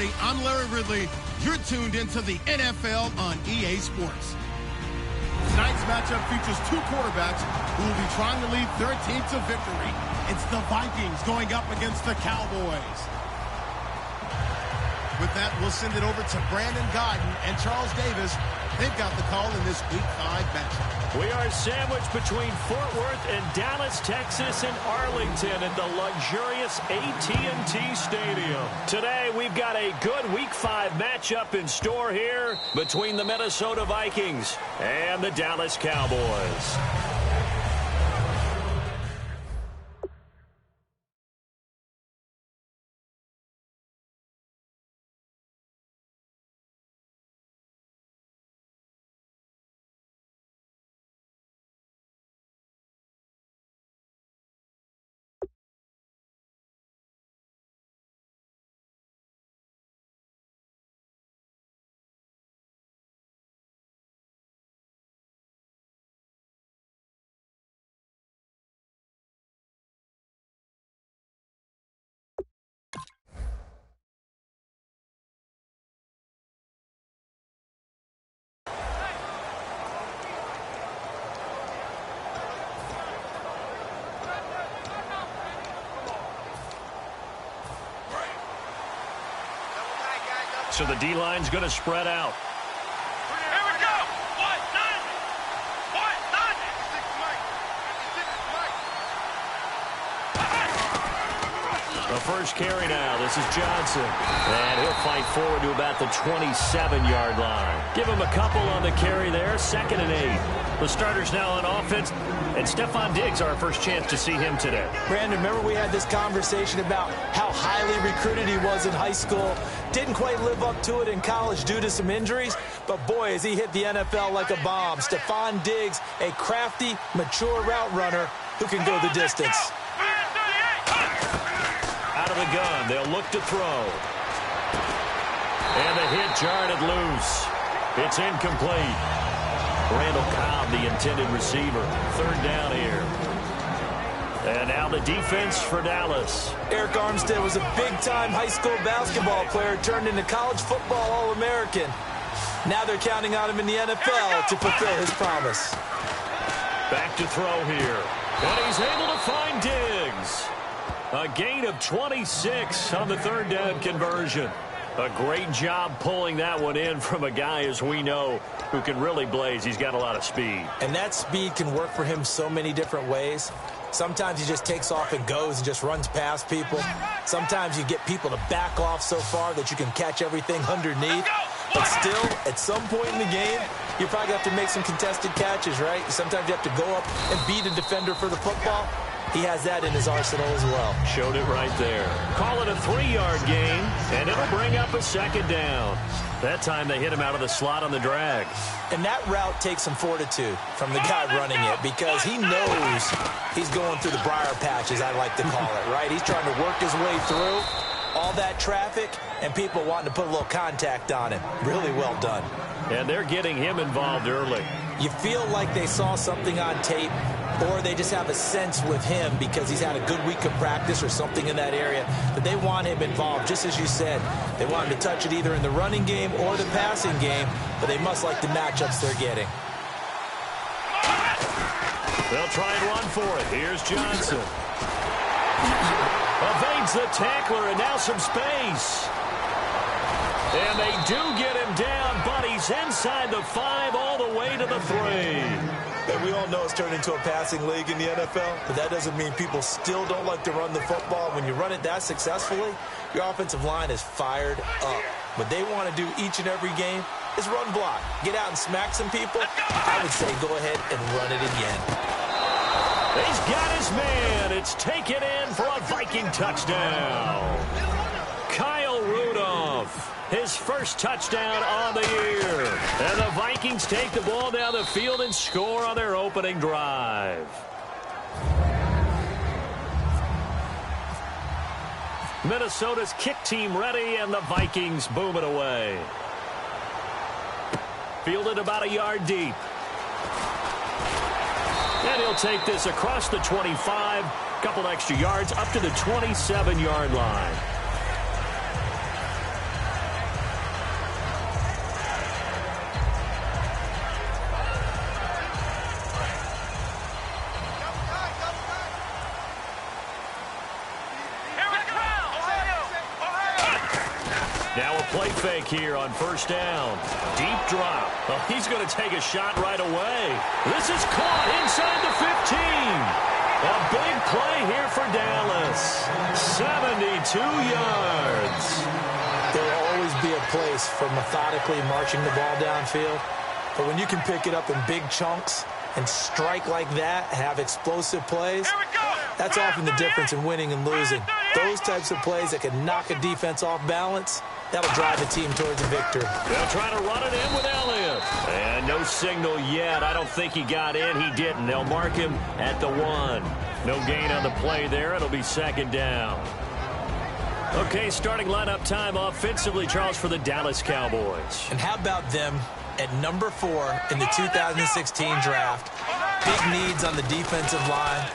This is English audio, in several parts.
everybody. I'm Larry Ridley. You're tuned into the NFL on EA Sports. Tonight's matchup features two quarterbacks who will be trying to lead their team to victory. It's the Vikings going up against the Cowboys. With that, we'll send it over to Brandon Godden and Charles Davis. They've got the call in this Week 5 matchup. We are sandwiched between Fort Worth and Dallas, Texas, and Arlington at the luxurious AT&T Stadium. Today, we've got a good Week 5 matchup in store here between the Minnesota Vikings and the Dallas Cowboys. So the D-line's going to spread out. Here we go. What? None. The first carry now. This is Johnson. And he'll fight forward to about the 27-yard line. Give him a couple on the carry there. 2nd and 8. The starters now on offense. And Stephon Diggs, our first chance to see him today. Brandon, remember we had this conversation about how highly recruited he was in high school. Didn't quite live up to it in college due to some injuries. But, boy, has he hit the NFL like a bomb. Stephon Diggs, a crafty, mature route runner who can go the distance. Out of the gun, they'll look to throw. And the hit jarred it loose. It's incomplete. Randall Cobb, the intended receiver. 3rd down here. And now the defense for Dallas. Eric Armstead was a big-time high school basketball player turned into college football All-American. Now they're counting on him in the NFL to fulfill his promise. Back to throw here. And he's able to find Diggs. A gain of 26 on the 3rd down conversion. A great job pulling that one in from a guy, as we know, who can really blaze. He's got a lot of speed. And that speed can work for him so many different ways. Sometimes he just takes off and goes and just runs past people. Sometimes you get people to back off so far that you can catch everything underneath. But still, at some point in the game, you probably have to make some contested catches, right? Sometimes you have to go up and beat a defender for the football. He has that in his arsenal as well. Showed it right there. Call it a 3-yard gain, and it'll bring up a 2nd down. That time they hit him out of the slot on the drag. And that route takes some fortitude from the guy running it because he knows he's going through the briar patch, as I like to call it, right? He's trying to work his way through all that traffic and people wanting to put a little contact on him. Really well done. And they're getting him involved early. You feel like they saw something on tape, or they just have a sense with him because he's had a good week of practice or something in that area that they want him involved. Just as you said, they want him to touch it either in the running game or the passing game, but they must like the matchups they're getting. They'll try and run for it. Here's Johnson. Evades the tackler, and now some space. And they do get him down, but he's inside the 5 all the way to the 3. And we all know it's turned into a passing league in the NFL, but that doesn't mean people still don't like to run the football. When you run it that successfully, your offensive line is fired up. What they want to do each and every game is run block. Get out and smack some people. I would say go ahead and run it again. He's got his man. It's taken in for a Viking touchdown. Kyle Rudolph, his first touchdown on the year. And the Vikings take the ball down the field and score on their opening drive. Minnesota's kick team ready, and the Vikings boom it away. Fielded about a yard deep. And he'll take this across the 25, couple extra yards up to the 27-yard line. Play fake here on first down. Deep drop. Oh, he's going to take a shot right away. This is caught inside the 15. A big play here for Dallas. 72 yards. There will always be a place for methodically marching the ball downfield. But when you can pick it up in big chunks and strike like that, have explosive plays, that's often the difference in winning and losing. Those types of plays that can knock a defense off balance, that'll drive the team towards a victory. They'll try to run it in with Elliott. And no signal yet. I don't think he got in. He didn't. They'll mark him at the 1. No gain on the play there. It'll be second down. Okay, starting lineup time offensively, Charles, for the Dallas Cowboys. And how about them at number 4 in the 2016 draft? Big needs on the defensive line.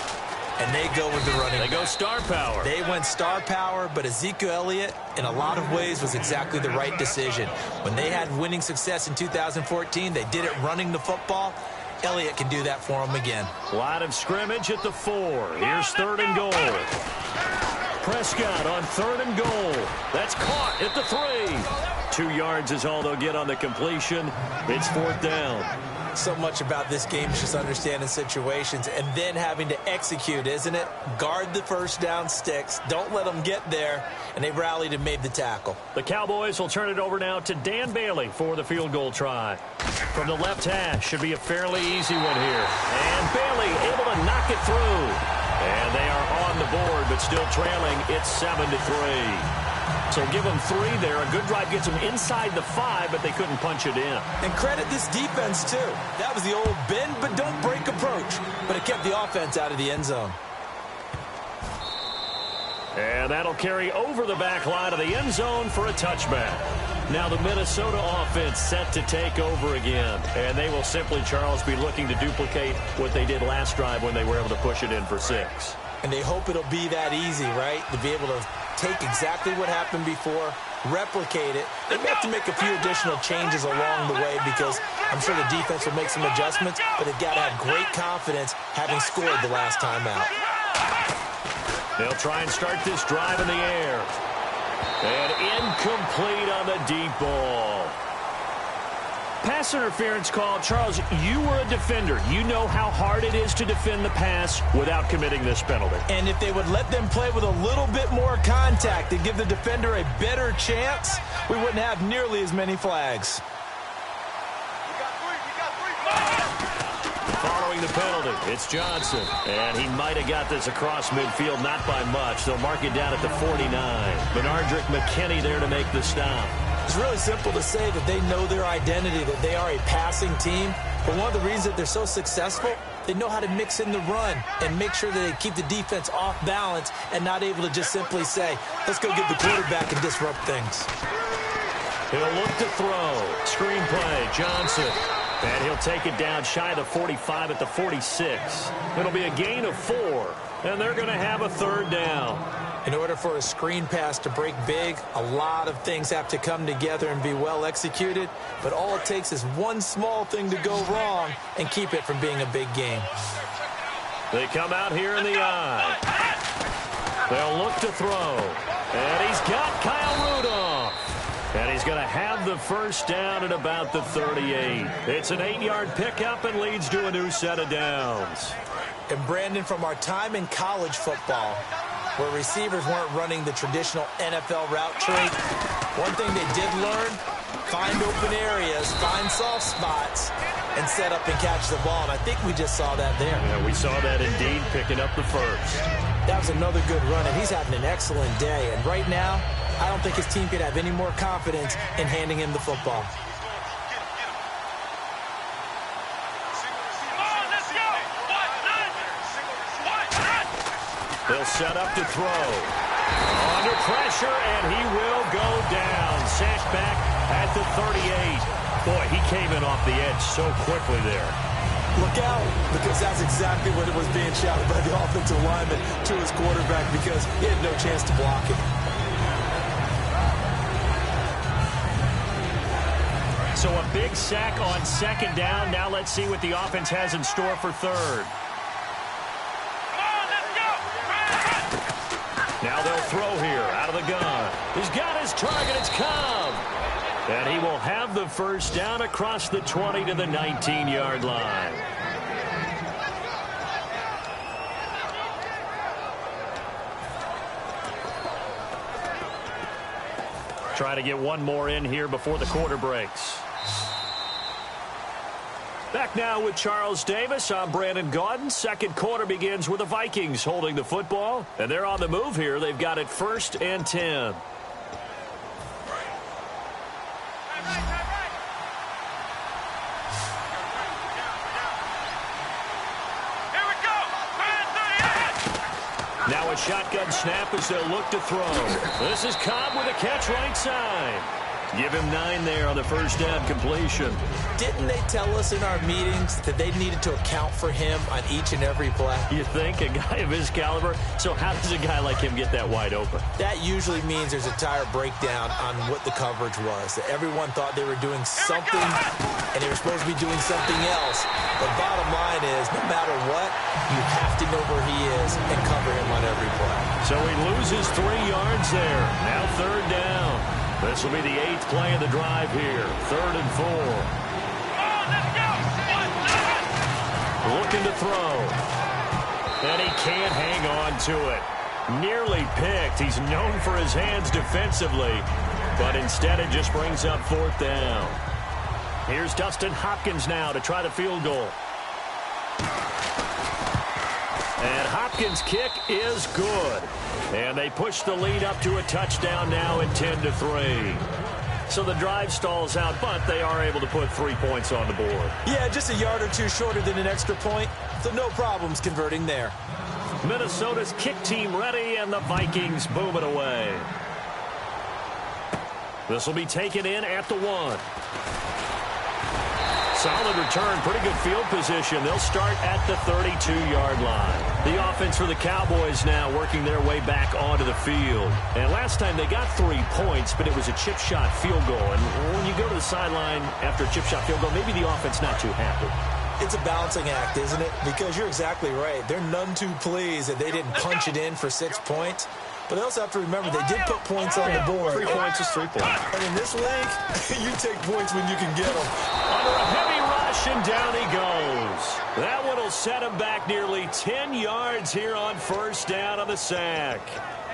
And they go with the running back. They go star power. They went star power, but Ezekiel Elliott, in a lot of ways, was exactly the right decision. When they had winning success in 2014, they did it running the football. Elliott can do that for them again. Line of scrimmage at the 4. Here's 3rd and goal. Prescott on 3rd and goal. That's caught at the 3. 2 yards is all they'll get on the completion. It's 4th down. So much about this game is just understanding situations and then having to execute, isn't it? Guard the first down sticks. Don't let them get there. And they rallied and made the tackle. The Cowboys will turn it over now to Dan Bailey for the field goal try. From the left hash, should be a fairly easy one here. And Bailey able to knock it through. And they are on the board, but still trailing. It's 7-3. So give them 3 there. A good drive gets them inside the 5, but they couldn't punch it in. And credit this defense, too. That was the old bend but don't break approach. But it kept the offense out of the end zone. And that'll carry over the back line of the end zone for a touchback. Now the Minnesota offense set to take over again. And they will simply, Charles, be looking to duplicate what they did last drive when they were able to push it in for 6. And they hope it'll be that easy, right? To be able to take exactly what happened before, replicate it. They may have to make a few additional changes along the way because I'm sure the defense will make some adjustments, but they've got to have great confidence having scored the last time out. They'll try and start this drive in the air. And incomplete on the deep ball. Pass interference call. Charles, you were a defender. You know how hard it is to defend the pass without committing this penalty. And if they would let them play with a little bit more contact and give the defender a better chance, we wouldn't have nearly as many flags. Following the penalty, it's Johnson. And he might have got this across midfield, not by much. They'll mark it down at the 49. Benardrick McKinney there to make the stop. It's really simple to say that they know their identity, that they are a passing team. But one of the reasons that they're so successful, they know how to mix in the run and make sure that they keep the defense off balance and not able to just simply say, let's go get the quarterback and disrupt things. He'll look to throw. Screen play, Johnson. And he'll take it down shy of the 45 at the 46. It'll be a gain of 4, and they're going to have a 3rd down. In order for a screen pass to break big, a lot of things have to come together and be well executed. But all it takes is one small thing to go wrong and keep it from being a big game. They come out here in the eye. They'll look to throw. And he's got Kyle Rudolph. And he's going to have the first down at about the 38. It's an 8-yard pickup and leads to a new set of downs. And Brandon, from our time in college football, where receivers weren't running the traditional NFL route tree, one thing they did learn, find open areas, find soft spots, and set up and catch the ball. And I think we just saw that there. Yeah, we saw that indeed, picking up the first. That was another good run, and he's having an excellent day. And right now, I don't think his team could have any more confidence in handing him the football. They'll set up to throw. Under pressure, and he will go down. Sacked back at the 38. Boy, he came in off the edge so quickly there. Look out, because that's exactly what it was being shouted by the offensive lineman to his quarterback because he had no chance to block it. So a big sack on 2nd down. Now let's see what the offense has in store for 3rd. Now they'll throw here out of the gun. He's got his target. It's Cobb. And he will have the first down across the 20 to the 19-yard line. Try to get one more in here before the quarter breaks. Back now with Charles Davis. I'm Brandon Gaudin. Second quarter begins with the Vikings holding the football. And they're on the move here. They've got it 1st and 10. Now a shotgun snap as they'll look to throw. This is Cobb with a catch right side. Give him 9 there on the first down completion. Didn't they tell us in our meetings that they needed to account for him on each and every play? You think? A guy of his caliber? So how does a guy like him get that wide open? That usually means there's a tire breakdown on what the coverage was. That everyone thought they were doing something, and they were supposed to be doing something else. The bottom line is, no matter what, you have to know where he is and cover him on every play. So he loses 3 yards there. Now 3rd down. This will be the 8th play of the drive here. 3rd and 4. Looking to throw. And he can't hang on to it. Nearly picked. He's known for his hands defensively. But instead it just brings up 4th down. Here's Dustin Hopkins now to try the field goal. And Hopkins' kick is good. And they push the lead up to a touchdown now at 10-3. So the drive stalls out, but they are able to put 3 points on the board. Yeah, just a yard or two shorter than an extra point. So no problems converting there. Minnesota's kick team ready, and the Vikings boom it away. This will be taken in at the 1. Solid return, pretty good field position. They'll start at the 32-yard line. The offense for the Cowboys now working their way back onto the field. And last time they got 3 points, but it was a chip shot field goal. And when you go to the sideline after a chip shot field goal, maybe the offense not too happy. It's a balancing act, isn't it? Because you're exactly right. They're none too pleased that they didn't punch it in for 6 points. But they also have to remember they did put points on the board. 3 points is 3 points. And in this league, you take points when you can get them. Under a heavy rush, and down he goes. That one will set him back nearly 10 yards here on 1st down on the sack.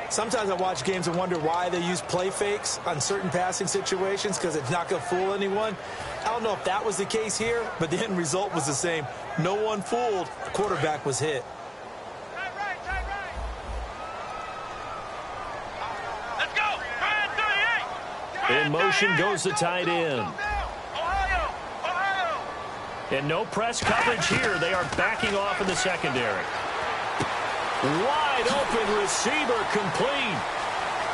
Sometimes I watch games and wonder why they use play fakes on certain passing situations, because it's not going to fool anyone. I don't know if that was the case here, but the end result was the same. No one fooled. The quarterback was hit. In motion goes the tight end. And no press coverage here. They are backing off in the secondary. Wide open receiver complete.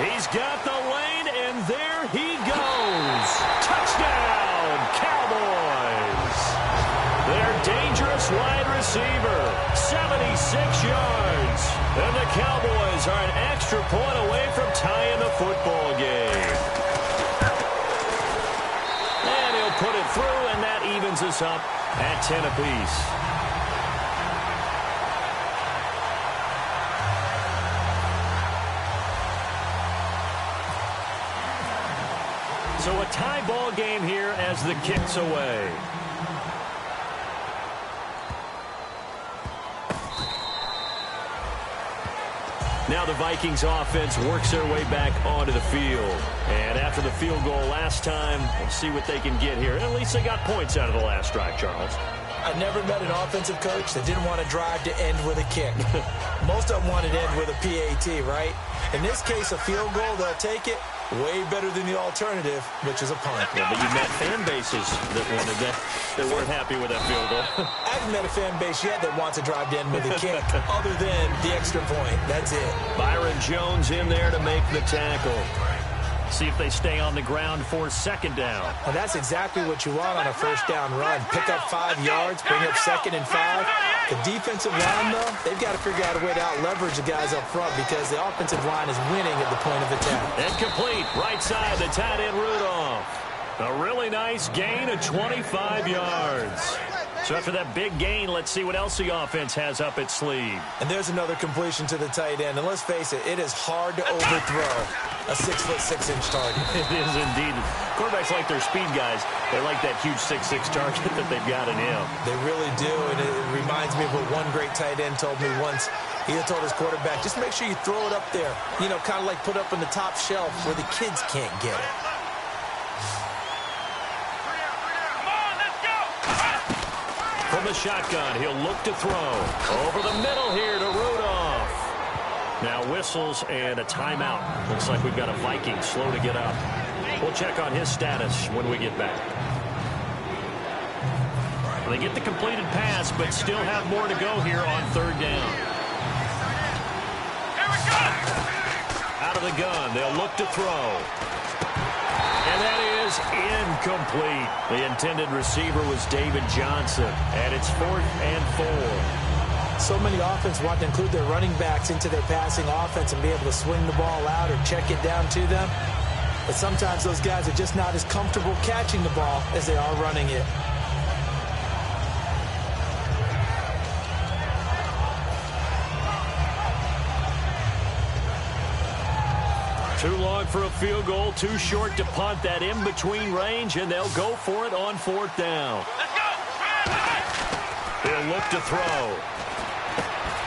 He's got the lane, and there he goes. Touchdown, Cowboys. Their dangerous wide receiver, 76 yards. And the Cowboys are an extra point away from tying the football game. Put it through, and that evens us up at 10 apiece. So a tie ball game here as the kick's away. Now the Vikings offense works their way back onto the field. And after the field goal last time, we'll see what they can get here. And at least they got points out of the last drive, Charles. I never met an offensive coach that didn't want to drive to end with a kick. Most of them wanted to end with a PAT, right? In this case, a field goal, they'll take it. Way better than the alternative, which is a punt. Yeah, but you met fan bases that wanted that, that weren't happy with that field goal. I haven't met a fan base yet that wants to drive to end with a kick, other than the extra point. That's it. Byron Jones in there to make the tackle. See if they stay on the ground for 2nd down. And that's exactly what you want on a 1st down run. Pick up 5 yards, bring up 2nd and 5. The defensive line, though, they've got to figure out a way to out-leverage the guys up front because the offensive line is winning at the point of attack. And complete, right side, the tight end Rudolph. A really nice gain of 25 yards. So after that big gain, let's see what else the offense has up its sleeve. And there's another completion to the tight end. And let's face it, it is hard to overthrow a 6'6" target. It is indeed. Quarterbacks like their speed guys. They like that huge 6'6" target that they've got in him. They really do, and it reminds me of what one great tight end told me once. He had told his quarterback, just make sure you throw it up there. You know, kind of like put up on the top shelf where the kids can't get it. From the shotgun, he'll look to throw. Over the middle here to Rudolph. Now whistles and a timeout. Looks like we've got a Viking slow to get up. We'll check on his status when we get back. They get the completed pass, but still have more to go here on third down. Here we go! Out of the gun, they'll look to throw. And that is incomplete. The intended receiver was David Johnson, and it's 4th and 4. So many offenses want to include their running backs into their passing offense and be able to swing the ball out or check it down to them. But sometimes those guys are just not as comfortable catching the ball as they are running it. Too long for a field goal, too short to punt. That in-between range, and they'll go for it on 4th down. Let's go! He'll look to throw.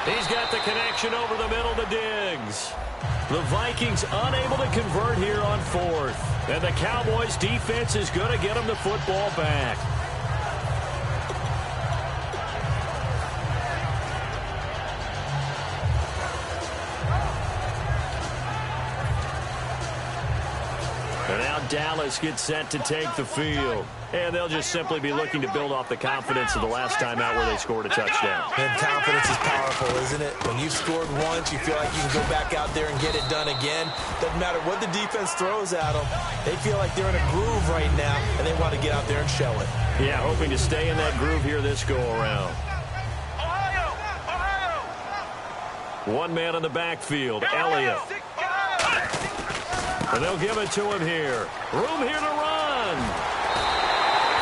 He's got the connection over the middle to Diggs. The Vikings unable to convert here on 4th. And the Cowboys' defense is going to get them the football back. And now Dallas gets set to take the field. And they'll just simply be looking to build off the confidence of the last time out where they scored a touchdown. And confidence is powerful, isn't it? When you've scored once, you feel like you can go back out there and get it done again. Doesn't matter what the defense throws at them. They feel like they're in a groove right now, and they want to get out there and show it. Yeah, hoping to stay in that groove here this go-around. One man in the backfield, Elliott. And they'll give it to him here. Room here to run.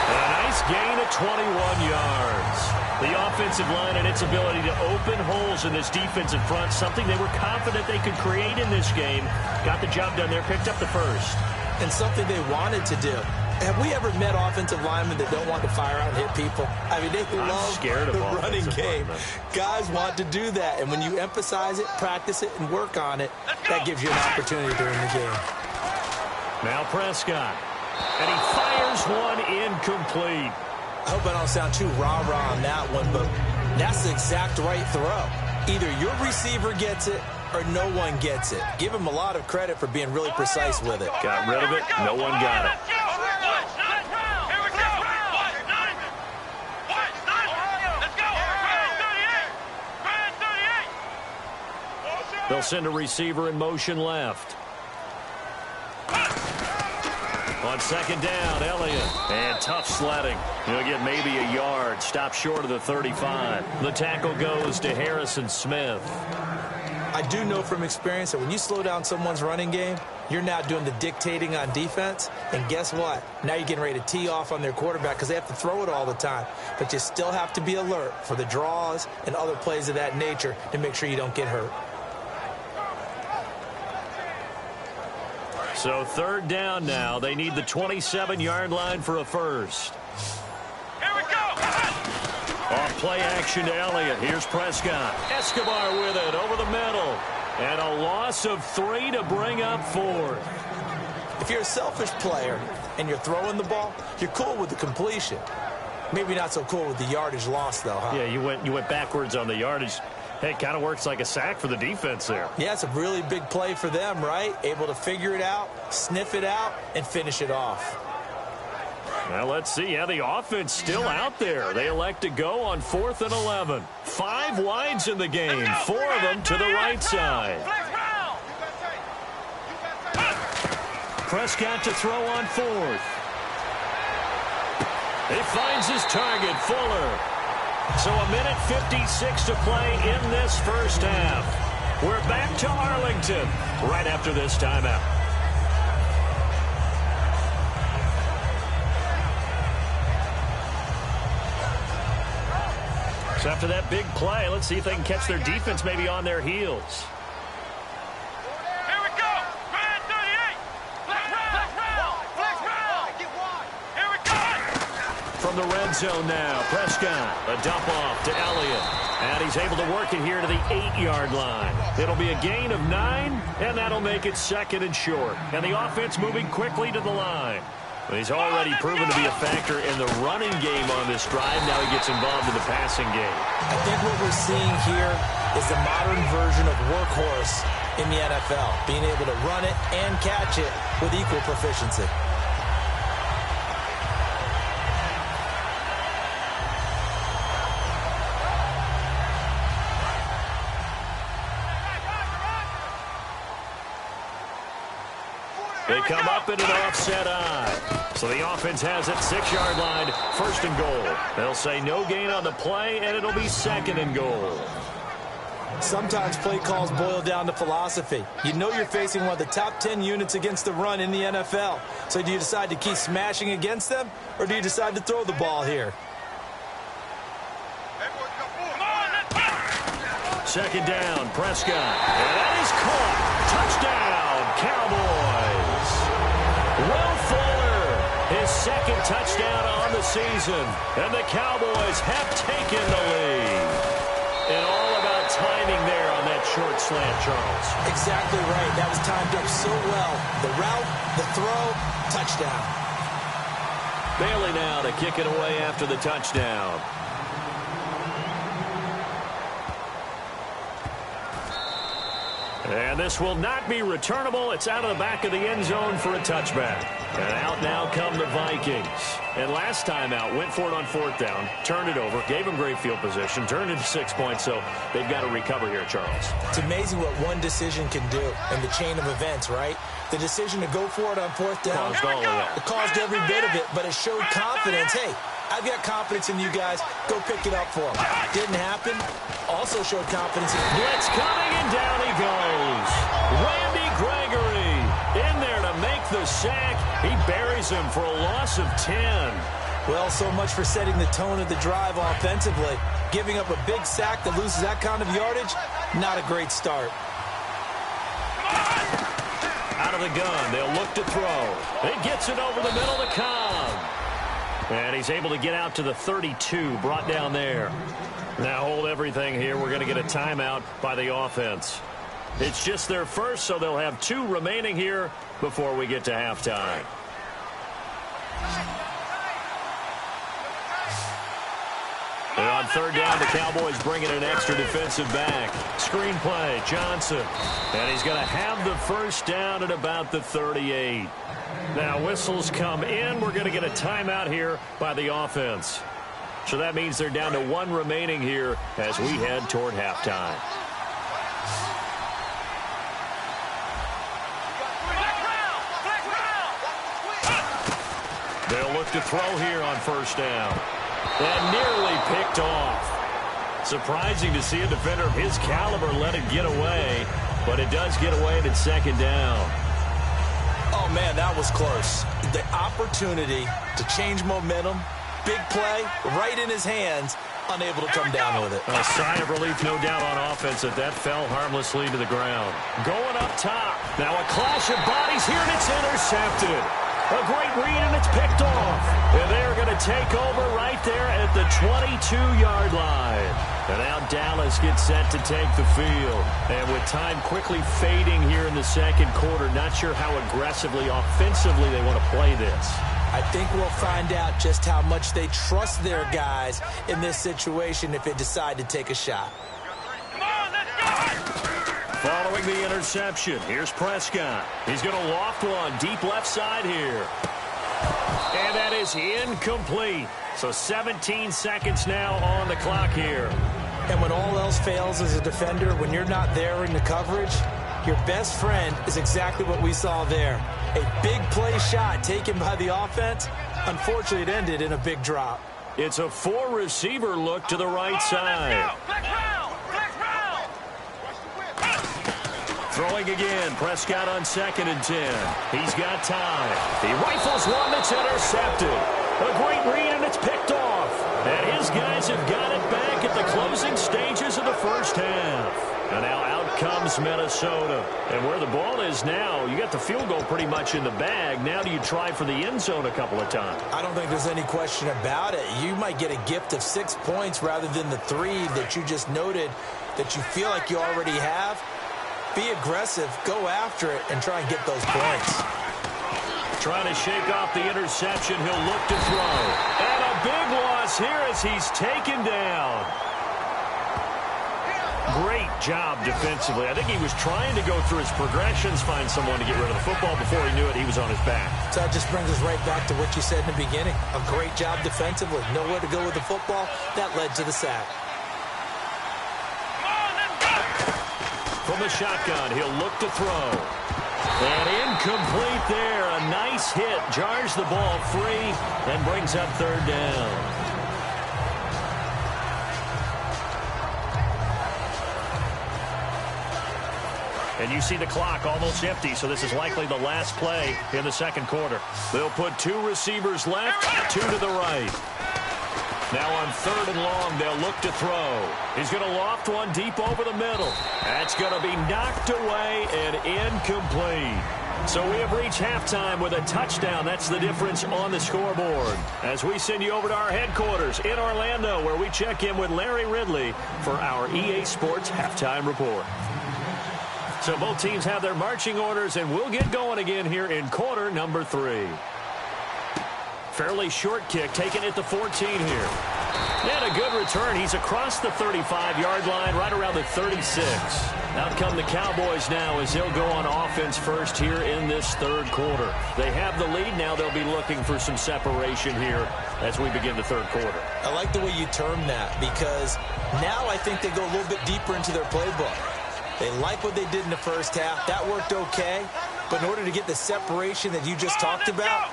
And a nice gain of 21 yards. The offensive line and its ability to open holes in this defensive front, something they were confident they could create in this game. Got the job done there, picked up the first. And something they wanted to do. Have we ever met offensive linemen that don't want to fire out and hit people? I mean, they love the running game. Guys want to do that. And when you emphasize it, practice it, and work on it, that gives you an opportunity during the game. Now Prescott. And he fires one incomplete. I hope I don't sound too rah-rah on that one, but that's the exact right throw. Either your receiver gets it or no one gets it. Give him a lot of credit for being really precise with it. Got rid of it. No one got it. They'll send a receiver in motion left. On second down, Elliott. And tough sledding. He'll get maybe a yard. Stop short of the 35. The tackle goes to Harrison Smith. I do know from experience that when you slow down someone's running game, you're now doing the dictating on defense. And guess what? Now you're getting ready to tee off on their quarterback because they have to throw it all the time. But you still have to be alert for the draws and other plays of that nature to make sure you don't get hurt. So third down now. They need the 27-yard line for a first. Here we go! Off play action to Elliott. Here's Prescott. Escobar with it over the middle. And a loss of 3 to bring up 4. If you're a selfish player and you're throwing the ball, you're cool with the completion. Maybe not so cool with the yardage loss, though, huh? Yeah, you went backwards on the yardage. Hey, it kind of works like a sack for the defense there. Yeah, it's a really big play for them, right? Able to figure it out, sniff it out, and finish it off. Well, let's see. Yeah, the offense still out there. They elect to go on 4th and 11. 5 wides in the game. 4 of them to the right side. Prescott to throw on 4th. He finds his target, Fuller. So a minute 56 to play in this first half. We're back to Arlington right after this timeout. So after that big play, let's see if they can catch their defense maybe on their heels. Here we go. Man 38. Flex round. Get wide. Here we go. From the red zone now, Prescott, a dump off to Elliott. And he's able to work it here to the 8-yard line. It'll be a gain of 9, and that'll make it 2nd and short. And the offense moving quickly to the line. He's already proven to be a factor in the running game on this drive. Now he gets involved in the passing game. I think what we're seeing here is the modern version of workhorse in the NFL, being able to run it and catch it with equal proficiency. They come up in an offset eye. So the offense has it 6-yard line, 1st and goal. They'll say no gain on the play, and it'll be 2nd and goal. Sometimes play calls boil down to philosophy. You know you're facing one of the top 10 units against the run in the NFL. So do you decide to keep smashing against them, or do you decide to throw the ball here? 2nd down, Prescott. And that is caught. Touchdown, Cowboys. Will Fuller, his 2nd touchdown on the season. And the Cowboys have taken the lead. And all about timing there on that short slant, Charles. Exactly right. That was timed up so well. The route, the throw, touchdown. Bailey now to kick it away after the touchdown. And this will not be returnable. It's out of the back of the end zone for a touchback. And out now come the Vikings. And last time out, went for it on 4th down, turned it over, gave them great field position, turned it to 6 points, so they've got to recover here, Charles. It's amazing what one decision can do in the chain of events, right? The decision to go for it on 4th down. Caused all of that. It caused every bit of it, but it showed confidence. Hey, I've got confidence in you guys. Go pick it up for them. Didn't happen. Also showed confidence. Blitz coming, and down he goes. Randy Gregory in there to make the sack. He buries him for a loss of 10. Well, so much for setting the tone of the drive offensively. Giving up a big sack that loses that kind of yardage, not a great start. Out of the gun, they'll look to throw. He gets it over the middle to Cobb. And he's able to get out to the 32, brought down there. Now hold everything here. We're going to get a timeout by the offense. It's just their first, so they'll have 2 remaining here before we get to halftime. And on 3rd down, the Cowboys bring in an extra defensive back. Screen play, Johnson. And he's going to have the 1st down at about the 38. Now whistles come in. We're going to get a timeout here by the offense. So that means they're down to 1 remaining here as we head toward halftime. They'll look to throw here on 1st down. And nearly picked off. Surprising to see a defender of his caliber let it get away, but it does get away, and it's 2nd down. Oh, man, that was close. The opportunity to change momentum, big play, right in his hands, unable to come down with it. A sigh of relief, no doubt, on offense that fell harmlessly to the ground. Going up top. Now a clash of bodies here, and it's intercepted. A great read, and it's picked off. And they're going to take over right there at the 22-yard line. And now Dallas gets set to take the field. And with time quickly fading here in the 2nd quarter, not sure how aggressively, offensively they want to play this. I think we'll find out just how much they trust their guys in this situation if they decide to take a shot. Come on, let's go! Following the interception, here's Prescott. He's going to loft one deep left side here. And that is incomplete. So 17 seconds now on the clock here. And when all else fails as a defender, when you're not there in the coverage, your best friend is exactly what we saw there. A big play shot taken by the offense. Unfortunately, it ended in a big drop. It's a 4-receiver look to the right side. Throwing again, Prescott on 2nd and 10. He's got time. He rifles one that's intercepted. A great read, and it's picked off. And his these guys have got it back at the closing stages of the first half. And now out comes Minnesota. And where the ball is now, you got the field goal pretty much in the bag. Now do you try for the end zone a couple of times? I don't think there's any question about it. You might get a gift of 6 points rather than the 3 that you just noted that you feel like you already have. Be aggressive, go after it, and try and get those points. Trying to shake off the interception. He'll look to throw. And a big loss here as he's taken down. Great job defensively. I think he was trying to go through his progressions, find someone to get rid of the football. Before he knew it, he was on his back. So that just brings us right back to what you said in the beginning. A great job defensively. Nowhere to go with the football. That led to the sack. From the shotgun, he'll look to throw. And incomplete there. A nice hit. Jars the ball free and brings up third down. And you see the clock almost empty, so this is likely the last play in the second quarter. They'll put 2 receivers left, 2 to the right. Now on third and long, they'll look to throw. He's going to loft one deep over the middle. That's going to be knocked away and incomplete. So we have reached halftime with a touchdown. That's the difference on the scoreboard. As we send you over to our headquarters in Orlando, where we check in with Larry Ridley for our EA Sports Halftime Report. So both teams have their marching orders, and we'll get going again here in quarter number 3. Fairly short kick taken at the 14 here. And a good return. He's across the 35-yard line, right around the 36. Out come the Cowboys now as they'll go on offense first here in this third quarter. They have the lead. Now they'll be looking for some separation here as we begin the third quarter. I like the way you term that, because now I think they go a little bit deeper into their playbook. They like what they did in the first half. That worked okay. But in order to get the separation that you just talked about,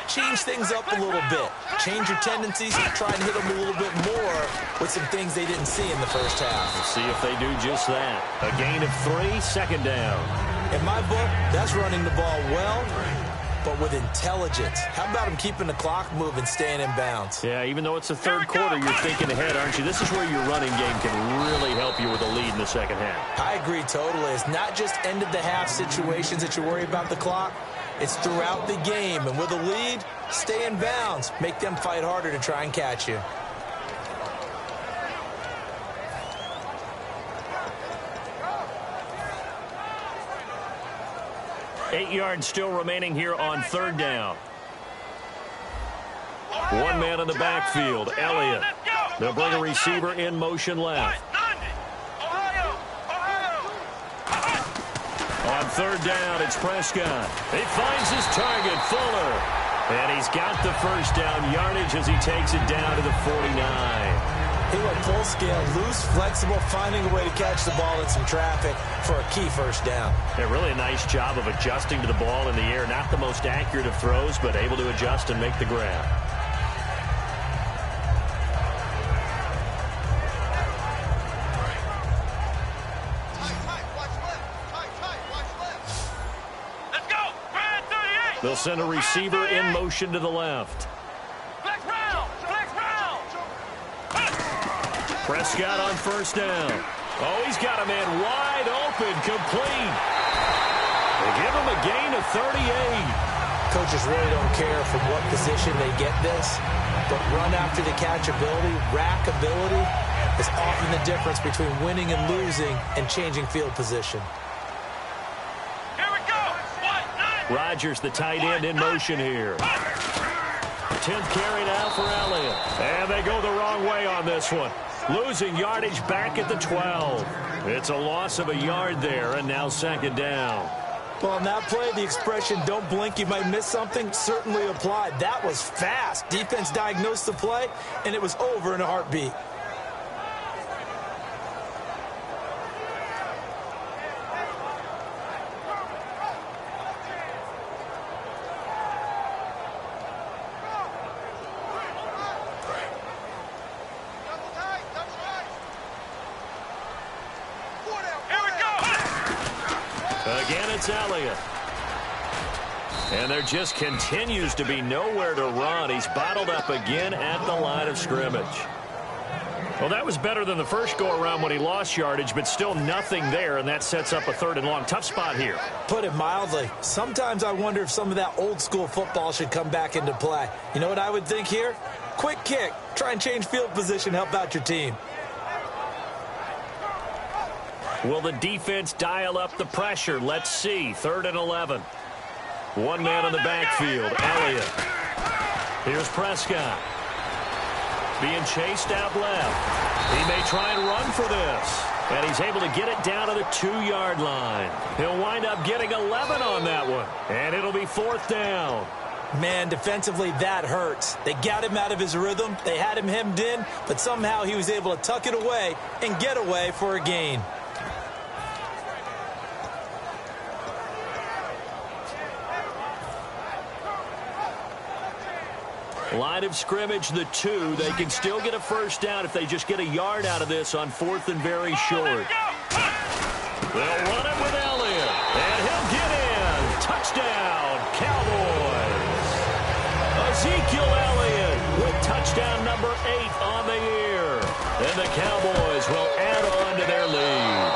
change things up a little bit. Change your tendencies. Try and hit them a little bit more with some things they didn't see in the first half. We'll see if they do just that. A gain of 3, second down. In my book, that's running the ball well, but with intelligence. How about him keeping the clock moving, staying in bounds? Yeah, even though it's the third quarter, you're thinking ahead, aren't you? This is where your running game can really help you with a lead in the second half. I agree totally. It's not just end-of-the-half situations that you worry about the clock. It's throughout the game. And with a lead, stay in bounds. Make them fight harder to try and catch you. Eight yards still remaining here on third down. One man in the backfield, Elliott. They'll bring a receiver in motion left. On third down, it's Prescott. He finds his target, Fuller. And he's got the first down yardage as he takes it down to the 49. He went full scale, loose, flexible, finding a way to catch the ball in some traffic for a key first down. Yeah, really a nice job of adjusting to the ball in the air. Not the most accurate of throws, but able to adjust and make the grab. They'll send a receiver in motion to the left. Prescott on first down. Oh, he's got a man wide open, complete. They give him a gain of 38. Coaches really don't care from what position they get this, but run after the catch ability, rack ability is often the difference between winning and losing and changing field position. Rodgers, the tight end, in motion here. 10th carry now for Elliott. And they go the wrong way on this one. Losing yardage back at the 12. It's a loss of a yard there, and now second down. Well, on that play, the expression, don't blink, you might miss something, certainly applied. That was fast. Defense diagnosed the play, and it was over in a heartbeat. Again, it's Elliott. And there just continues to be nowhere to run. He's bottled up again at the line of scrimmage. Well, that was better than the first go-around when he lost yardage, but still nothing there, and that sets up a 3rd and long. Tough spot here. Put it mildly. Sometimes I wonder if some of that old-school football should come back into play. You know what I would think here? Quick kick. Try and change field position, help out your team. Will the defense dial up the pressure? Let's see. 3rd and 11. One man in the backfield, Elliott. Here's Prescott. Being chased out left. He may try and run for this. And he's able to get it down to the 2-yard line. He'll wind up getting 11 on that one. And it'll be 4th down. Man, defensively, that hurts. They got him out of his rhythm. They had him hemmed in, but somehow he was able to tuck it away and get away for a gain. Line of scrimmage, the 2. They can still get a 1st down if they just get a yard out of this on 4th and very short. They'll run it with Elliott, and he'll get in. Touchdown, Cowboys. Ezekiel Elliott with touchdown number 8 on the year. And the Cowboys will add on to their lead.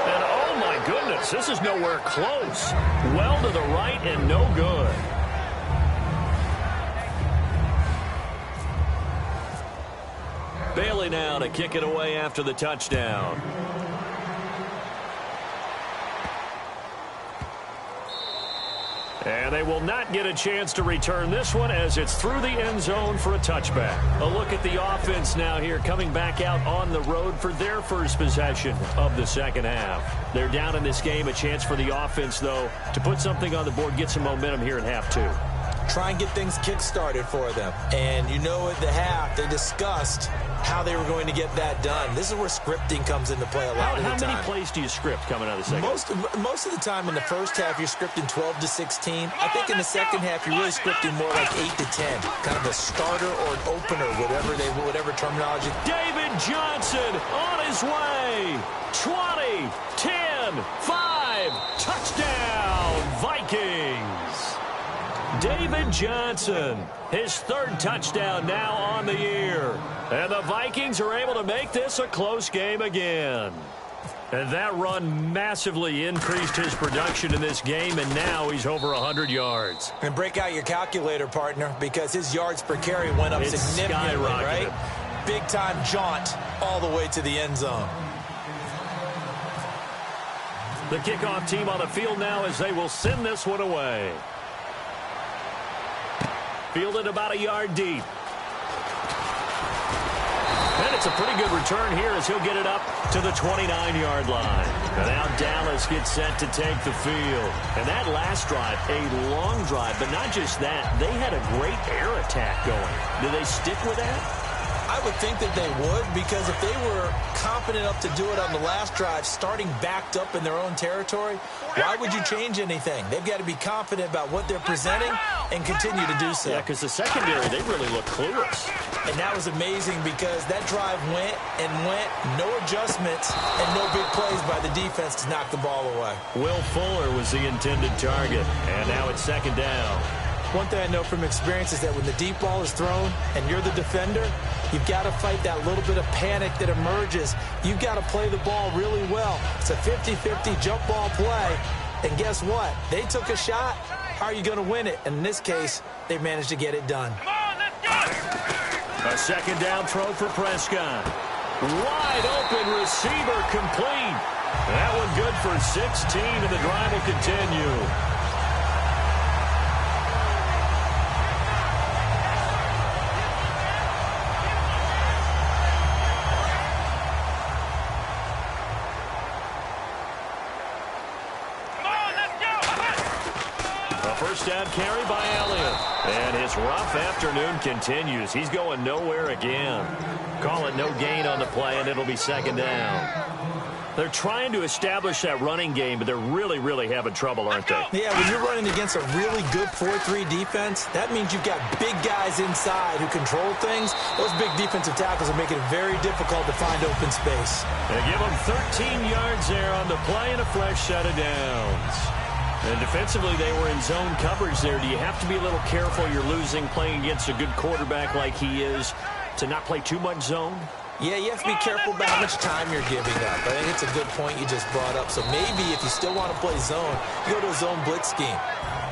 And oh my goodness, this is nowhere close. Well to the right and no good. Bailey now to kick it away after the touchdown. And they will not get a chance to return this one as it's through the end zone for a touchback. A look at the offense now here coming back out on the road for their first possession of the second half. They're down in this game. A chance for the offense, though, to put something on the board, get some momentum here in half 2. Try and get things kick-started for them. And you know at the half, they discussed how they were going to get that done. This is where scripting comes into play a lot of the time. How many plays do you script coming out of the second? Most of the time in the first half, you're scripting 12 to 16. I think in the second half, you're really scripting more like 8 to 10. Kind of a starter or an opener, whatever terminology. David Johnson on his way. 20, 10, 5, touchdown, Vikings. David Johnson, his 3rd touchdown now on the year. And the Vikings are able to make this a close game again. And that run massively increased his production in this game, and now he's over 100 yards. And break out your calculator, partner, because his yards per carry went up significantly, right? Big-time jaunt all the way to the end zone. The kickoff team on the field now as they will send this one away. Fielded about a yard deep. And it's a pretty good return here as he'll get it up to the 29-yard line. And now Dallas gets set to take the field. And that last drive, a long drive, but not just that. They had a great air attack going. Do they stick with that? I would think that they would, because if they were confident enough to do it on the last drive, starting backed up in their own territory, why would you change anything? They've got to be confident about what they're presenting and continue to do so. Yeah, because the secondary, they really look clueless. And that was amazing because that drive went and went, no adjustments, and no big plays by the defense to knock the ball away. Will Fuller was the intended target, and now it's 2nd down. One thing I know from experience is that when the deep ball is thrown and you're the defender, you've got to fight that little bit of panic that emerges. You've got to play the ball really well. It's a 50-50 jump ball play. And guess what? They took a shot. How are you going to win it? And in this case, they managed to get it done. Come on, let's go! A 2nd down throw for Prescott. Wide open receiver complete. That one good for 16, and the drive will continue. First down carry by Elliott. And his rough afternoon continues. He's going nowhere again. Call it no gain on the play, and it'll be 2nd down. They're trying to establish that running game, but they're really having trouble, aren't they? Yeah, when you're running against a really good 4-3 defense, that means you've got big guys inside who control things. Those big defensive tackles are making it very difficult to find open space. They give them 13 yards there on the play and a fresh set of downs. And defensively, they were in zone coverage there. Do you have to be a little careful? You're losing playing against a good quarterback like he is to not play too much zone? Yeah, you have to be careful about how much time you're giving up. I think it's a good point you just brought up. So maybe if you still want to play zone, you go to a zone blitz scheme.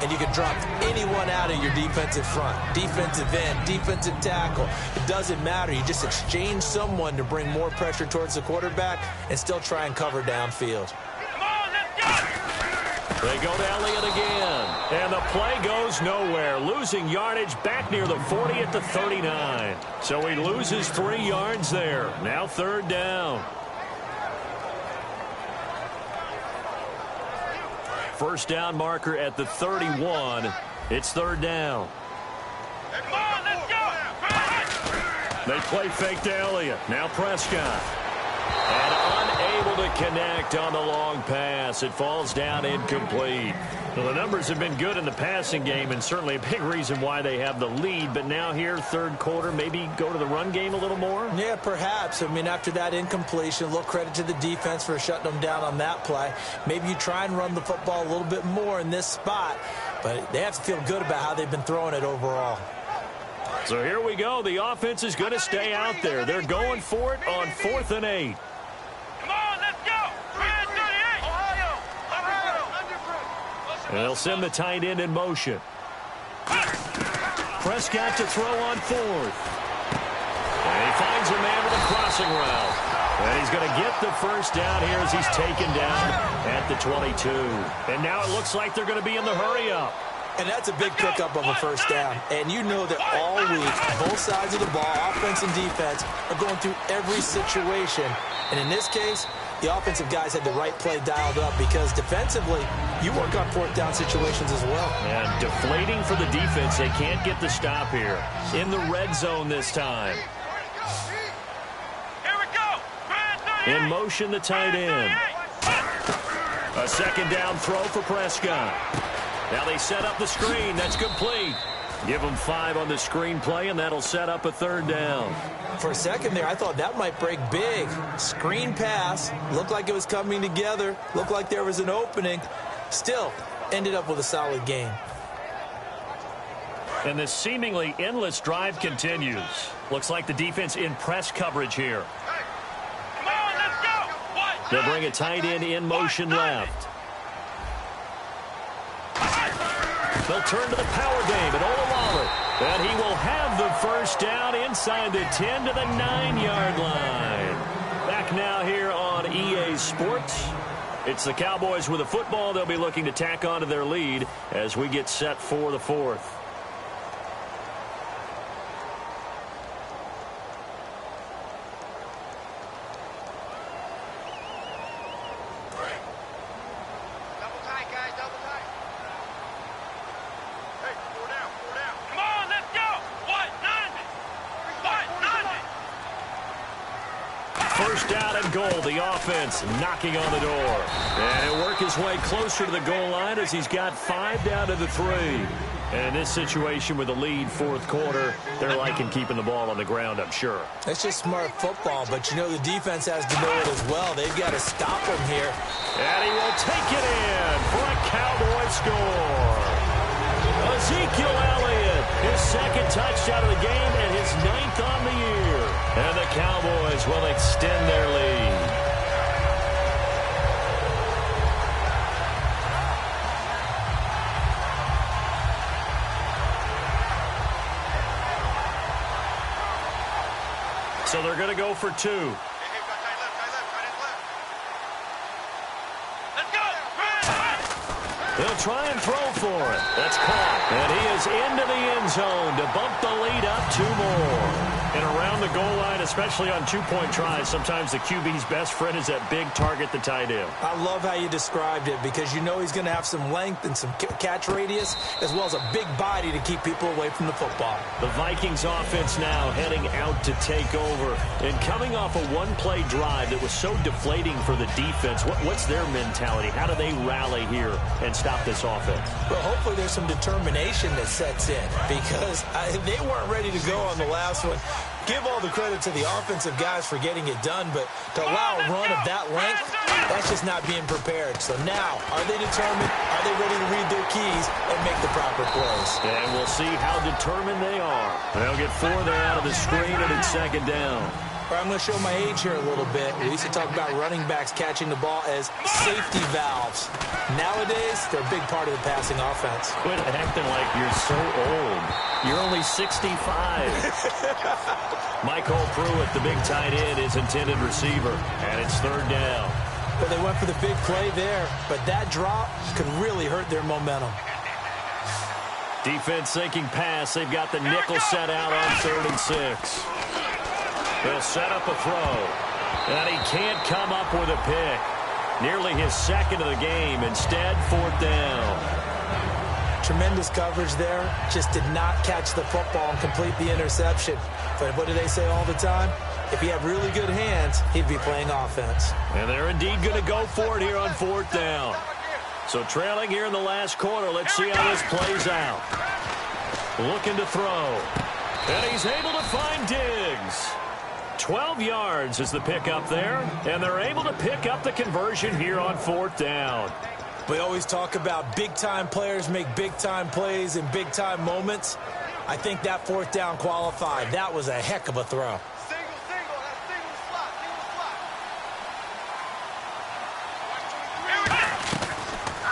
And you can drop anyone out of your defensive front. Defensive end, defensive tackle. It doesn't matter. You just exchange someone to bring more pressure towards the quarterback and still try and cover downfield. Come on, let's go! They go to Elliott again. And the play goes nowhere. Losing yardage back near the 40 at the 39. So he loses 3 yards there. Now 3rd down. First down marker at the 31. It's 3rd down. Come on, let's go! They play fake to Elliott. Now Prescott. And unable to connect on the long pass. It falls down incomplete. Well, the numbers have been good in the passing game and certainly a big reason why they have the lead. But now here, 3rd quarter, maybe go to the run game a little more? Yeah, perhaps. I mean, after that incompletion, a little credit to the defense for shutting them down on that play. Maybe you try and run the football a little bit more in this spot. But they have to feel good about how they've been throwing it overall. So here we go. The offense is going to stay out there. They're going for it on 4th and 8. Come on, let's go! 38! Ohio! And they'll send the tight end in motion. Prescott to throw on 4th. And he finds a man with a crossing route. And he's going to get the first down here as he's taken down at the 22. And now it looks like they're going to be in the hurry-up. And that's a big pickup of a first down. And you know that all week, both sides of the ball, offense and defense, are going through every situation. And in this case, the offensive guys had the right play dialed up because defensively, you work on 4th down situations as well. And deflating for the defense. They can't get the stop here. In the red zone this time. Here we go! In motion, the tight end. A 2nd down throw for Prescott. Now they set up the screen. That's complete. Give them 5 on the screen play, and that'll set up a 3rd down. For a second there, I thought that might break big. Screen pass. Looked like it was coming together. Looked like there was an opening. Still, ended up with a solid gain. And this seemingly endless drive continues. Looks like the defense in press coverage here. Come on, let's go! They'll bring a tight end in motion left. They'll turn to the power game at Olawale. And he will have the first down inside the 10 to the 9-yard line. Back now here on EA Sports. It's the Cowboys with a football. They'll be looking to tack on to their lead as we get set for the 4th. First down and goal. The offense knocking on the door. And he'll work his way closer to the goal line as he's got 5 down to the 3. And in this situation with the lead 4th quarter, they're liking keeping the ball on the ground, I'm sure. That's just smart football, but you know the defense has to know it as well. They've got to stop him here. And he will take it in for a Cowboy score. Ezekiel Elliott, his 2nd touchdown of the game and his 9th on the year. And the Cowboys will extend their lead. So they're going to go for 2. They'll try and throw for it. That's caught. And he is into the end zone to bump the lead up 2 more. And around the goal line, especially on 2-point tries, sometimes the QB's best friend is that big target, the tight end. I love how you described it because you know he's going to have some length and some catch radius as well as a big body to keep people away from the football. The Vikings offense now heading out to take over. And coming off a 1-play drive that was so deflating for the defense, what's their mentality? How do they rally here and stop this offense? Well, hopefully there's some determination that sets in because they weren't ready to go on the last one. Give all the credit to the offensive guys for getting it done, but to allow a run of that length, that's just not being prepared. So now, are they determined? Are they ready to read their keys and make the proper plays? And we'll see how determined they are. They'll get 4 there out of the screen, and it's 2nd down. I'm going to show my age here a little bit. We used to talk about running backs catching the ball as safety valves. Nowadays, they're a big part of the passing offense. Quit acting like you're so old. You're only 65. Michael Pruitt, the big tight end, is intended receiver, and it's third down. But they went for the big play there, but that drop could really hurt their momentum. Defense sinking pass. They've got the nickel set out on 3rd and 6. He'll set up a throw, and he can't come up with a pick. Nearly his second of the game. Instead, 4th down. Tremendous coverage there. Just did not catch the football and complete the interception. But what do they say all the time? If he had really good hands, he'd be playing offense. And they're indeed going to go for it here on 4th down. So trailing here in the last quarter. Let's see how this plays out. Looking to throw. And he's able to find Diggs. 12 yards is the pickup there, and they're able to pick up the conversion here on 4th down. We always talk about big-time players make big-time plays in big-time moments. I think that 4th down qualified. That was a heck of a throw.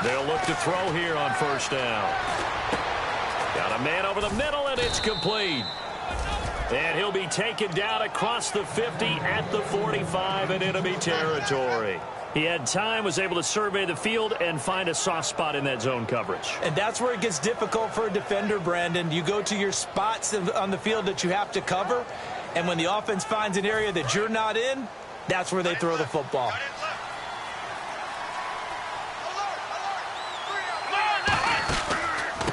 They'll look to throw here on 1st down. Got a man over the middle, and it's complete. And he'll be taken down across the 50 at the 45 in enemy territory. He had time, was able to survey the field and find a soft spot in that zone coverage. And that's where it gets difficult for a defender, Brandon. You go to your spots on the field that you have to cover, and when the offense finds an area that you're not in, that's where they throw the football.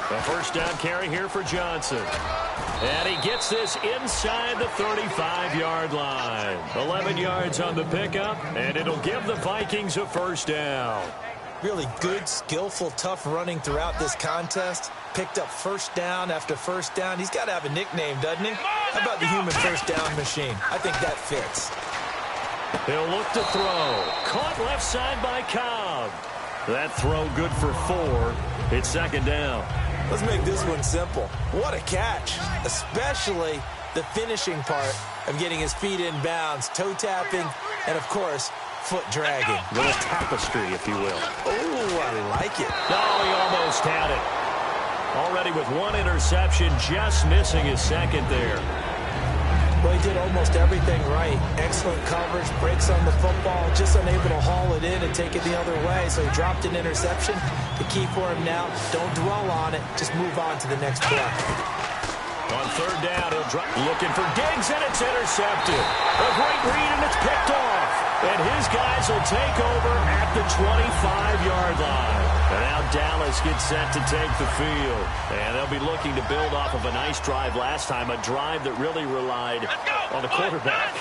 A 1st down carry here for Johnson. And he gets this inside the 35-yard line. 11 yards on the pickup, and it'll give the Vikings a 1st down. Really good, skillful, tough running throughout this contest. Picked up 1st down after 1st down. He's got to have a nickname, doesn't he? How about the human 1st down machine? I think that fits. He'll look to throw. Caught left side by Cobb. That throw good for 4. It's 2nd down. Let's make this one simple. What a catch, especially the finishing part of getting his feet in bounds, toe tapping, and, of course, foot dragging. A little tapestry, if you will. Oh, I like it. No, he almost had it. Already with 1 interception, just missing his 2nd there. Well, he did almost everything right. Excellent coverage, breaks on the football, just unable to haul it in and take it the other way. So he dropped an interception. The key for him now, don't dwell on it. Just move on to the next play. On 3rd down, he'll drop. Looking for Diggs, and it's intercepted. A great read, and it's picked off. And his guys will take over at the 25-yard line. And now Dallas gets set to take the field. And they'll be looking to build off of a nice drive last time, a drive that really relied on the quarterback.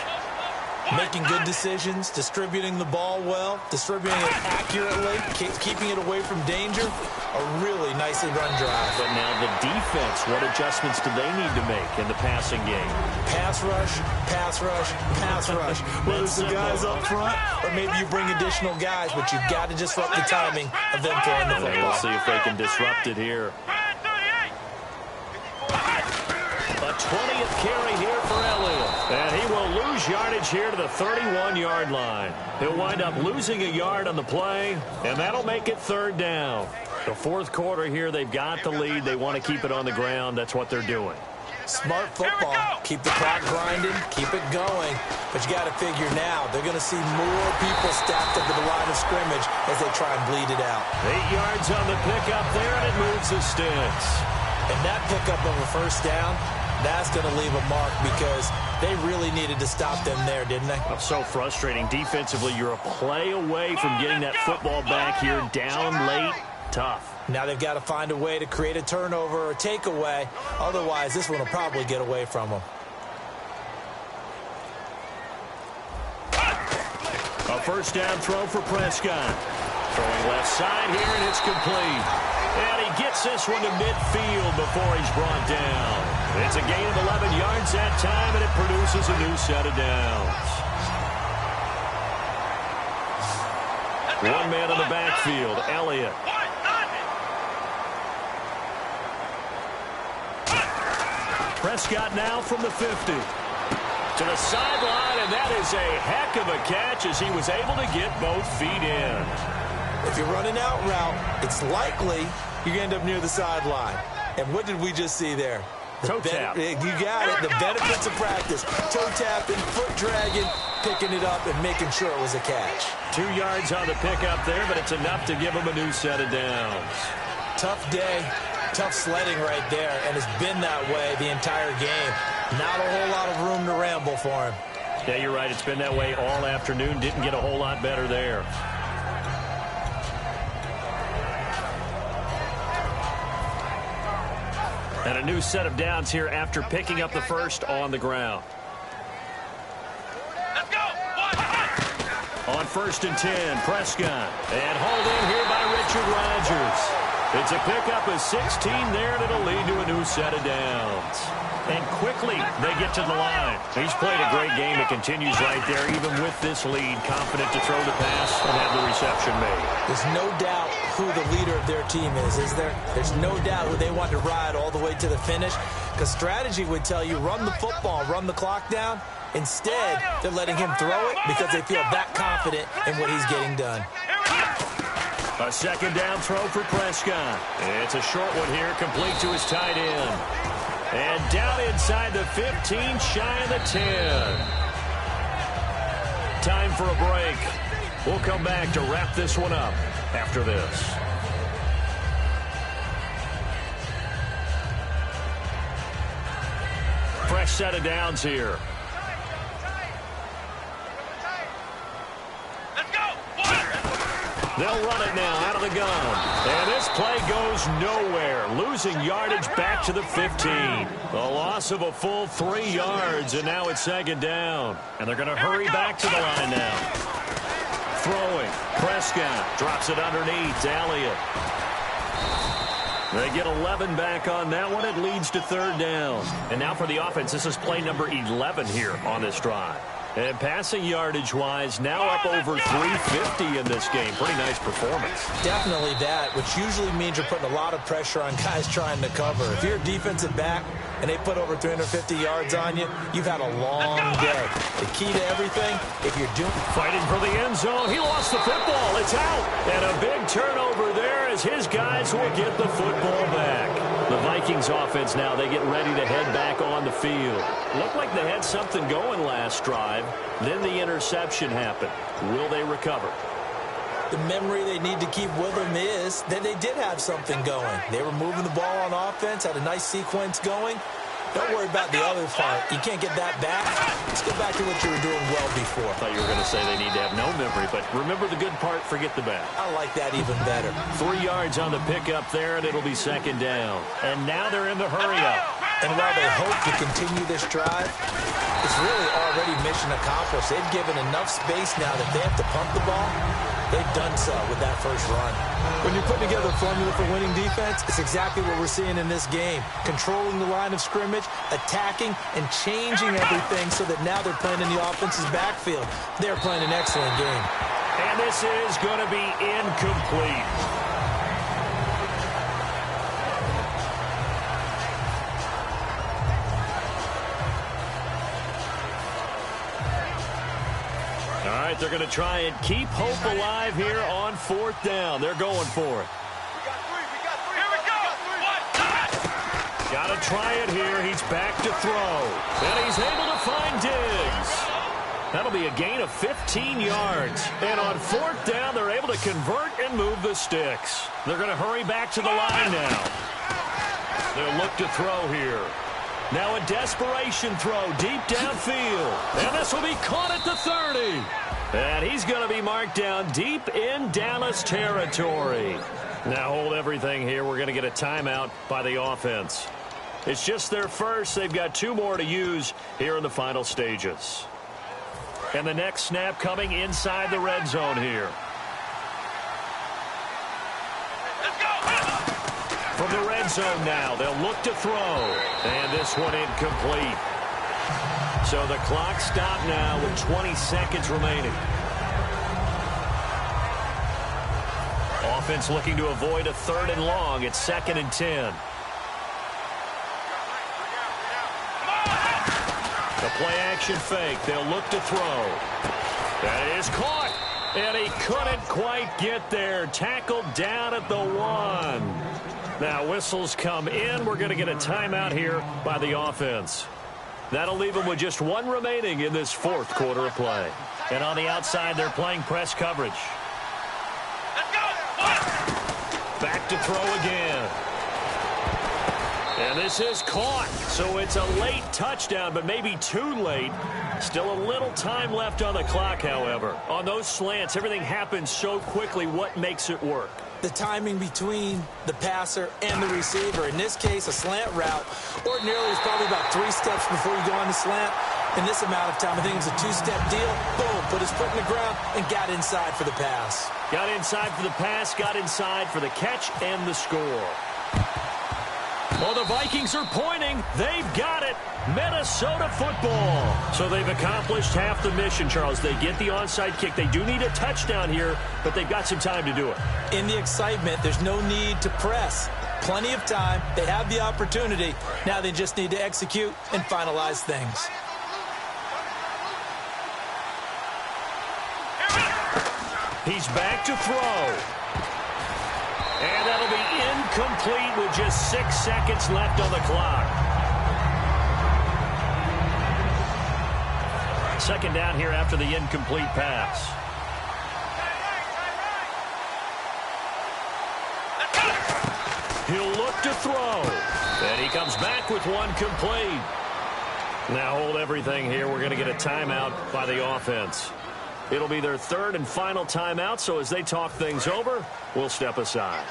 Making good decisions, distributing the ball well, distributing it accurately, keeping it away from danger. A really nicely run drive. But now the defense, what adjustments do they need to make in the passing game? Pass rush, pass rush, pass rush. Whether it's the guys up front or maybe you bring additional guys, but you've got to disrupt the timing of them throwing the football. We'll see if they can disrupt it here. A 20th carry here for Elliott. And he will lose yardage here to the 31-yard line. He'll wind up losing a yard on the play, and that'll make it 3rd down. The 4th quarter here, they've got the lead. They want to keep it on the ground. That's what they're doing. Smart football. Keep the clock grinding. Keep it going. But you got to figure now, they're going to see more people stacked up to the line of scrimmage as they try and bleed it out. 8 yards on the pickup there, and it moves the sticks. And that pickup of a 1st down, that's going to leave a mark because they really needed to stop them there, didn't they? Oh, so frustrating. Defensively, you're a play away from getting that football back here down late. Tough. Now they've got to find a way to create a turnover or takeaway. Otherwise, this one will probably get away from them. A 1st down throw for Prescott. Throwing left side here, and it's complete. And he gets this one to midfield before he's brought down. It's a gain of 11 yards that time, and it produces a new set of downs. 1 man in the backfield, Elliott. Prescott now from the 50. To the sideline, and that is a heck of a catch as he was able to get both feet in. If you're running out route, it's likely you're going to end up near the sideline. And what did we just see there? Toe tap. You got it. The benefits of practice. Toe tapping, foot dragging, picking it up, and making sure it was a catch. 2 yards on the pickup there, but it's enough to give him a new set of downs. Tough day, tough sledding right there, and it's been that way the entire game. Not a whole lot of room to ramble for him. Yeah, you're right. It's been that way all afternoon. Didn't get a whole lot better there. And a new set of downs here after picking up the first on the ground. Let's go. On 1st and 10, Prescott. And hauled in here by Richard Rodgers. It's a pickup of 16 there, and it'll lead to a new set of downs. And quickly, they get to the line. He's played a great game. It continues right there, even with this lead. Confident to throw the pass and have the reception made. There's no doubt who the leader of their team is there? There's no doubt who they want to ride all the way to the finish. Because strategy would tell you, run the football, run the clock down. Instead, they're letting him throw it because they feel that confident in what he's getting done. A second down throw for Prescott. It's a short one here, complete to his tight end. And down inside the 15, shy of the 10. Time for a break. We'll come back to wrap this one up after this. Fresh set of downs here. They'll run it now out of the gun. And this play goes nowhere. Losing yardage back to the 15. A loss of a full 3 yards, and now it's 2nd down. And they're going to hurry back to the line now. Throwing. Prescott drops it underneath. Elliott. They get 11 back on that one. It leads to 3rd down. And now for the offense, this is play number 11 here on this drive. And passing yardage-wise, now up over 350 in this game. Pretty nice performance. Definitely that, which usually means you're putting a lot of pressure on guys trying to cover. If you're a defensive back and they put over 350 yards on you, you've had a long day. The key to everything, if you're doing... Fighting for the end zone. He lost the football. It's out. And a big turnover there as his guys will get the football back. The Vikings offense now, they get ready to head back on the field. Looked like they had something going last drive. Then the interception happened. Will they recover? The memory they need to keep with them is that they did have something going. They were moving the ball on offense, had a nice sequence going. Don't worry about the other part. You can't get that back. Let's go back to what you were doing well before. I thought you were going to say they need to have no memory, but remember the good part, forget the bad. I like that even better. 3 yards on the pickup there, and it'll be 2nd down. And now they're in the hurry-up. And while they hope to continue this drive, it's really already mission accomplished. They've given enough space now that they have to pump the ball. They've done so with that first run. When you're putting together a formula for winning defense, it's exactly what we're seeing in this game. Controlling the line of scrimmage, attacking, and changing everything so that now they're playing in the offense's backfield. They're playing an excellent game. And this is going to be incomplete. All right, they're going to try and keep hope alive here on 4th down. They're going for it. Here we go. Got to try it here. He's back to throw. And he's able to find Diggs. That'll be a gain of 15 yards. And on 4th down, they're able to convert and move the sticks. They're going to hurry back to the line now. They'll look to throw here. Now a desperation throw deep downfield. And this will be caught at the 30. And he's going to be marked down deep in Dallas territory. Now hold everything here. We're going to get a timeout by the offense. It's just their first. They've got 2 more to use here in the final stages. And the next snap coming inside the red zone here. From the red zone now, they'll look to throw. And this one incomplete. So the clock stopped now with 20 seconds remaining. Offense looking to avoid a 3rd and long. It's 2nd and 10. The play-action fake. They'll look to throw. That is caught. And he couldn't quite get there. Tackled down at the 1. Now whistles come in. We're going to get a timeout here by the offense. That'll leave them with just 1 remaining in this 4th quarter of play. And on the outside, they're playing press coverage. Let's go. Back to throw again. And this is caught. So it's a late touchdown, but maybe too late. Still a little time left on the clock, however. On those slants, everything happens so quickly. What makes it work? The timing between the passer and the receiver. In this case, a slant route. Ordinarily, it's probably about 3 steps before you go on the slant. In this amount of time, I think it was a 2-step deal. Boom, put his foot in the ground and got inside for the pass. Got inside for the pass, got inside for the catch and the score. Well, the Vikings are pointing. They've got it. Minnesota football. So they've accomplished half the mission, Charles. They get the onside kick. They do need a touchdown here, but they've got some time to do it. In the excitement, there's no need to press. Plenty of time. They have the opportunity. Now they just need to execute and finalize things. He's back to throw. And that'll be incomplete with just 6 seconds left on the clock. Second down here after the incomplete pass. He'll look to throw. And he comes back with 1 complete. Now hold everything here. We're going to get a timeout by the offense. It'll be their 3rd and final timeout, so as they talk things over, we'll step aside.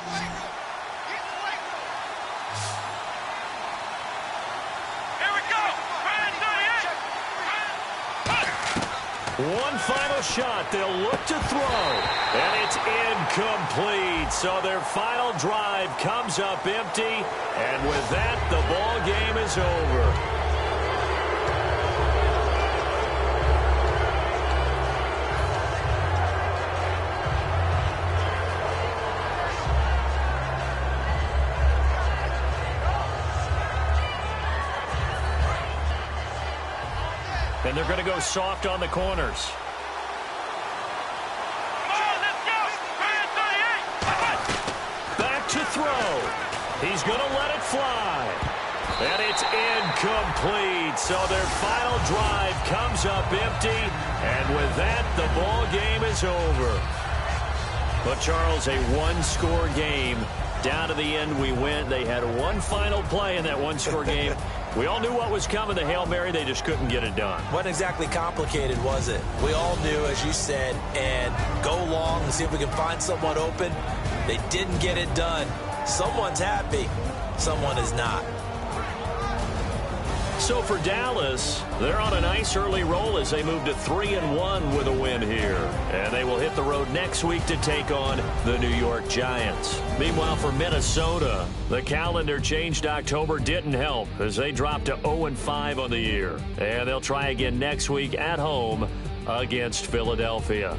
Here we go. Man 38. 1 final shot. They'll look to throw. And it's incomplete. So their final drive comes up empty. And with that, the ball game is over. And they're going to go soft on the corners. Come on, let's go. Man 38. Back to throw. He's going to let it fly. And it's incomplete. So their final drive comes up empty. And with that, the ball game is over. But, Charles, a 1-score game. Down to the end we went. They had 1 final play in that 1-score game. We all knew what was coming, the Hail Mary. They just couldn't get it done. Wasn't exactly complicated, was it? We all knew, as you said, and go long and see if we can find someone open. They didn't get it done. Someone's happy. Someone is not. So for Dallas, they're on a nice early roll as they move to 3-1 with a win here. And they will hit the road next week to take on the New York Giants. Meanwhile, for Minnesota, the calendar changed. October didn't help as they dropped to 0-5 on the year. And they'll try again next week at home against Philadelphia.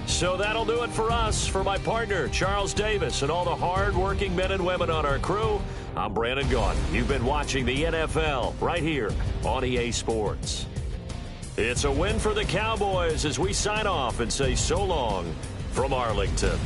So that'll do it for us. For my partner, Charles Davis, and all the hard-working men and women on our crew, I'm Brandon Gaudin. You've been watching the NFL right here on EA Sports. It's a win for the Cowboys as we sign off and say so long from Arlington.